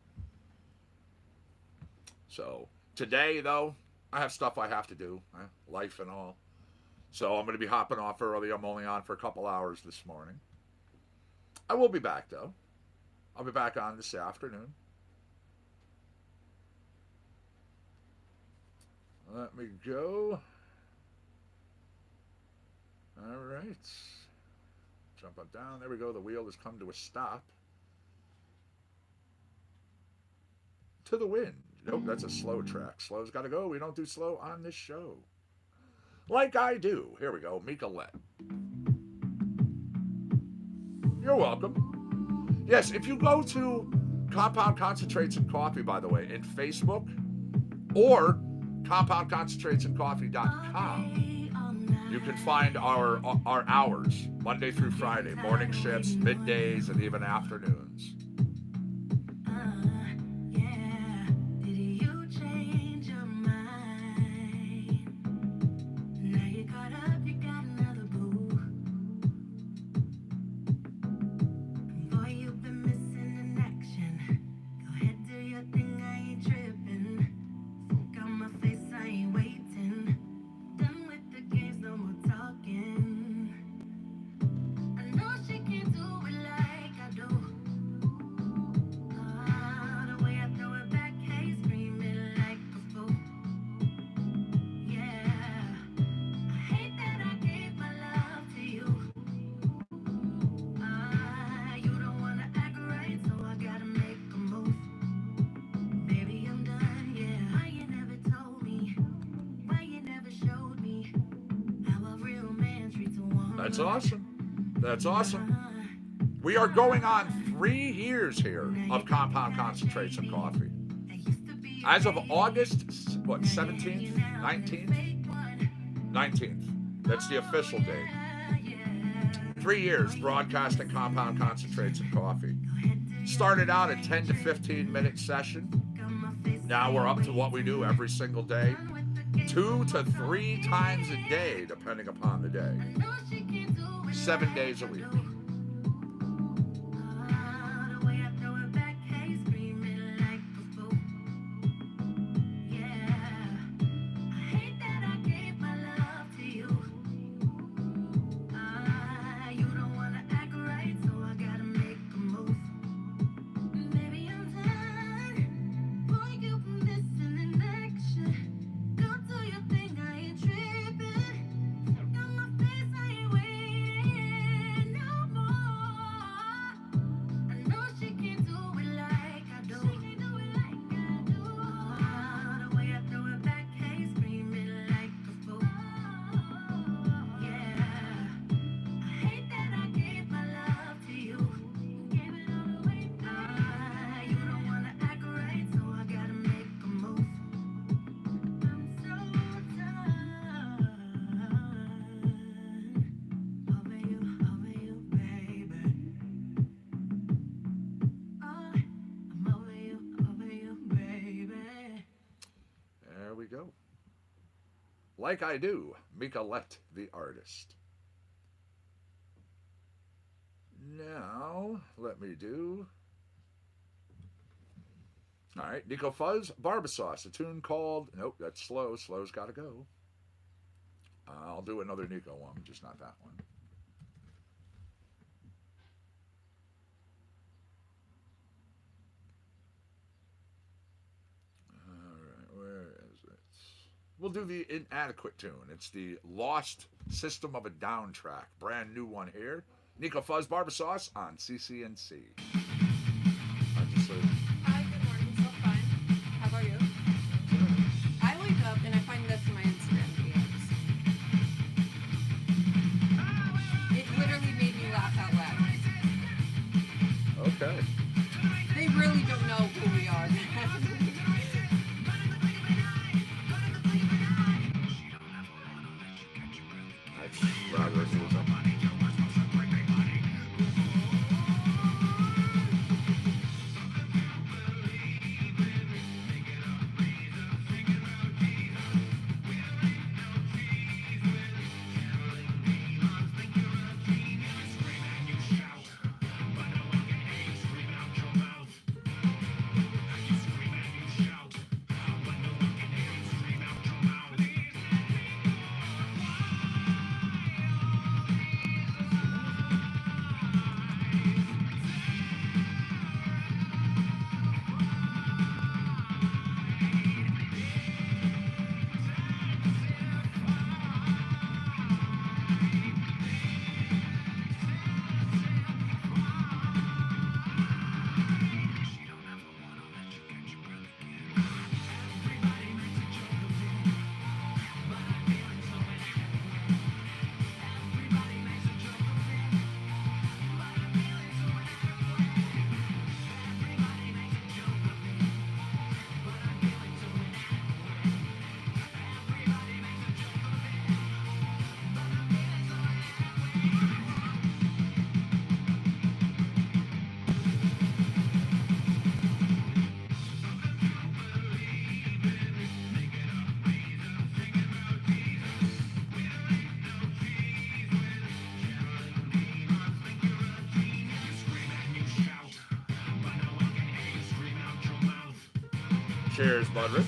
So today, though, I have stuff I have to do, life and all. So I'm going to be hopping off early. I'm only on for a couple hours this morning. I will be back, though. I'll be back on this afternoon. Let me go. All right. Jump up down. There we go. The wheel has come to a stop. To the wind. Nope, that's a slow track. Slow's got to go. We don't do slow on this show. Like I do. Here we go. Mika Let. You're welcome. Yes, if you go to Compound Concentrates and Coffee, by the way, in Facebook or compoundconcentratedsandcoffee.com, you can find our hours, Monday through Friday, morning shifts, middays, and even afternoons. That's awesome. That's awesome. We are going on 3 years here of Compound Concentrates and Coffee. As of August, 17th, 19th? 19th. That's the official date. 3 years broadcasting Compound Concentrates and Coffee. Started out a 10 to 15 minute session. Now we're up to what we do every single day. 2 to 3 times a day, depending upon the day. 7 days a week. Like I do, Mika Let, the artist. Now, let me do... All right, Nico Fuzz, Barbasauce, a tune called... Nope, that's Slow. Slow's got to go. I'll do another Nico one, just not that one. All right, where is it? We'll do the Inadequate tune. It's the Lost System of a Down track. Brand new one here. Nico Fuzz, Barbasauce on CCNC. Hi, good morning. So fine. How about you? I wake up and I find this in my Instagram DMs. It literally made me laugh out loud. Okay. They really don't know who we are. Robert was up. Cheers, Bud Rich.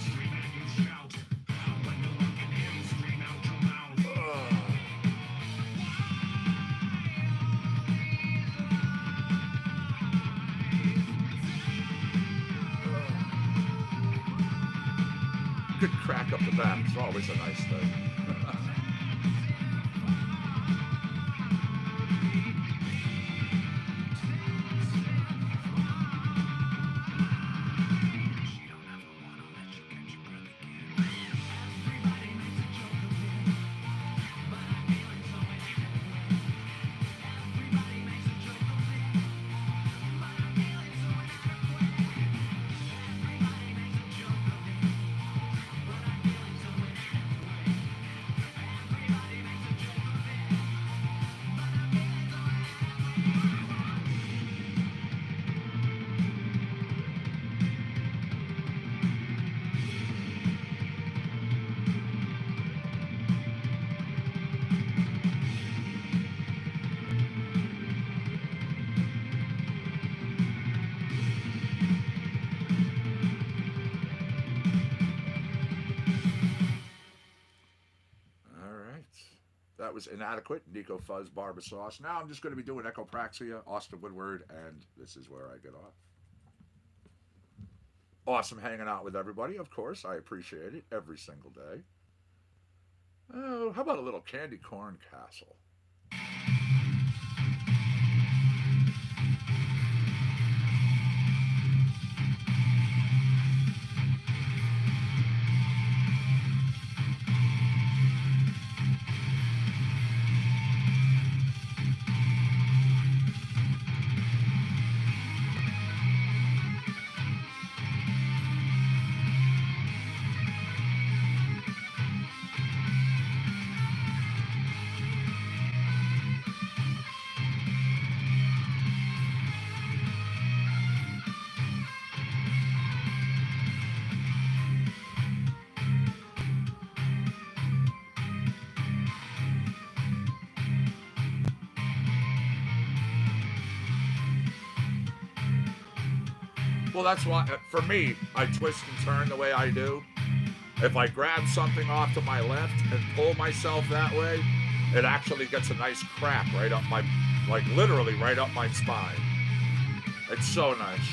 Good crack up the back. It's always a nice thing. That was Inadequate, Nico Fuzz, Barber Sauce. Now I'm just going to be doing Echopraxia, Austin Woodward, and this is where I get off. Awesome hanging out with everybody, of course. I appreciate it every single day. Oh, how about a little Candy Corn Castle? Well, that's why, for me, I twist and turn the way I do. If I grab something off to my left and pull myself that way, it actually gets a nice crack right up my, like literally right up my spine. It's so nice.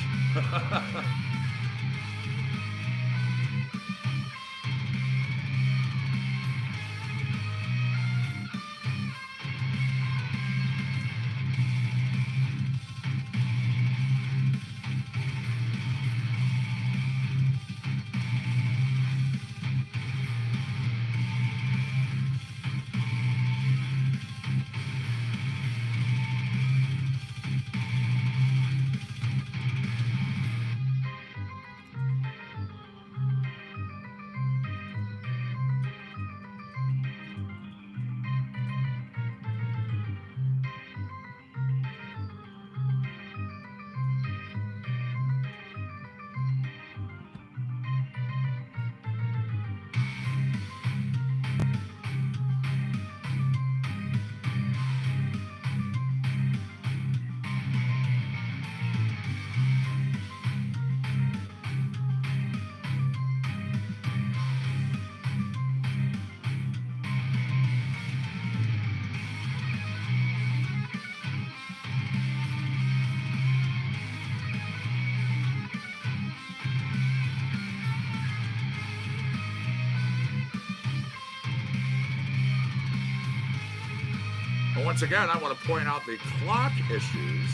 But once again, I want to point out the clock issues.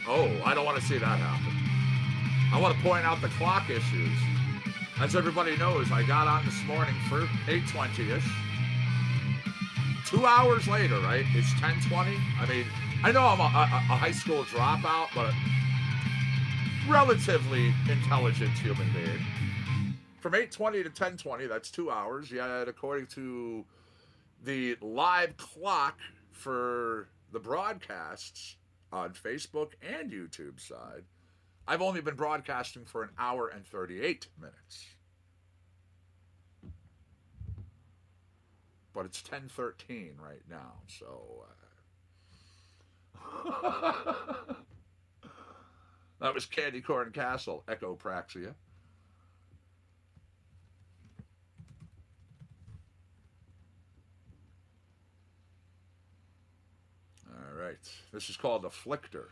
Oh, I don't want to see that happen. I want to point out the clock issues. As everybody knows, I got on this morning for 8:20-ish. 2 hours later, right? It's 10:20. I mean, I know I'm a high school dropout, but relatively intelligent human being. From 8:20 to 10:20, that's 2 hours. Yet, according to the live clock for the broadcasts on Facebook and YouTube side, I've only been broadcasting for an hour and 38 minutes. But it's 10:13 right now, so That was Candy Corn Castle, Echopraxia. All right. This is called Afflictor.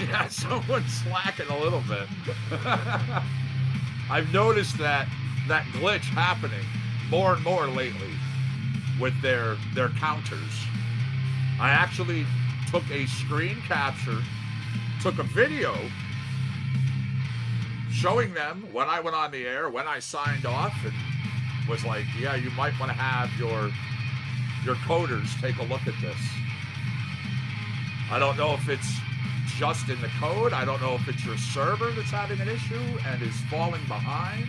Yeah, someone's slacking a little bit. I've noticed that glitch happening more and more lately with their counters. I actually took a screen capture, took a video showing them when I went on the air, when I signed off, and was like, yeah, you might want to have your coders take a look at this. I don't know if it's just in the code. I don't know if it's your server that's having an issue and is falling behind.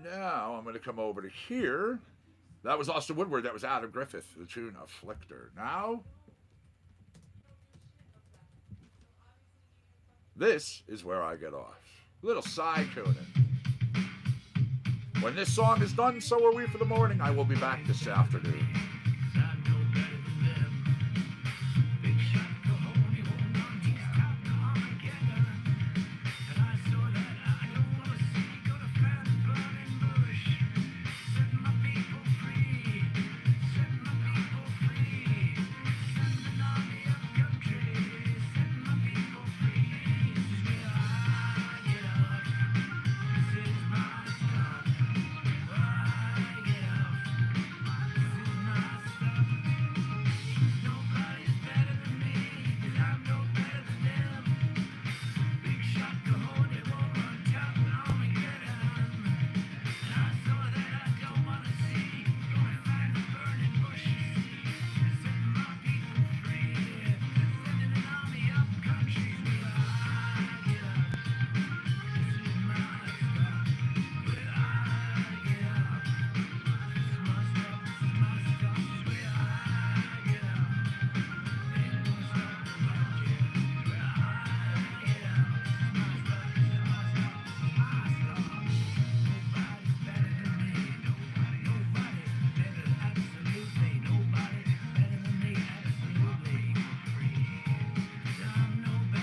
Now I'm going to come over to here. That was Austin Woodward. That was Adam Griffith, the tune Afflictor. Now, this is where I get off. Little side tuning. When this song is done, so are we for the morning. I will be back this afternoon.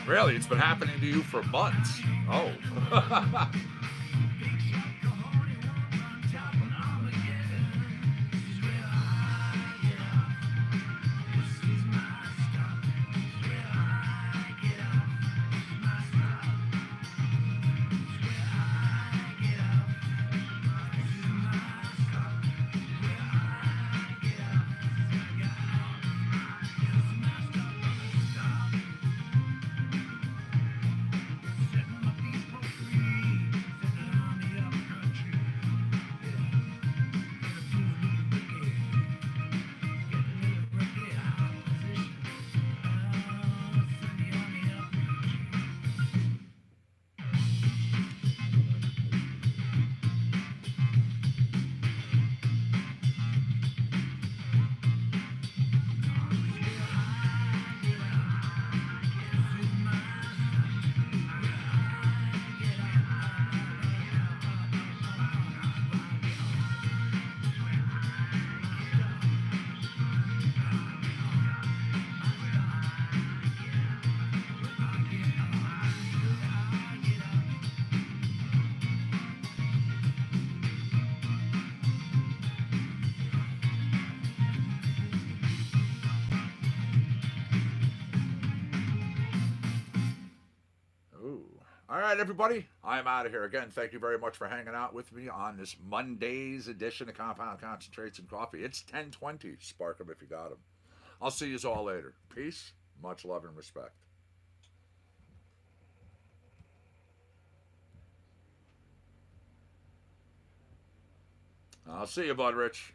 Really, it's been happening to you for months. Oh. Ooh. All right, everybody. I'm out of here. Again, thank you very much for hanging out with me on this Monday's edition of Compound Concentrates and Coffee. It's 10:20. Spark 'em if you got 'em. I'll see you all later. Peace, much love, and respect. I'll see you, Bud Rich.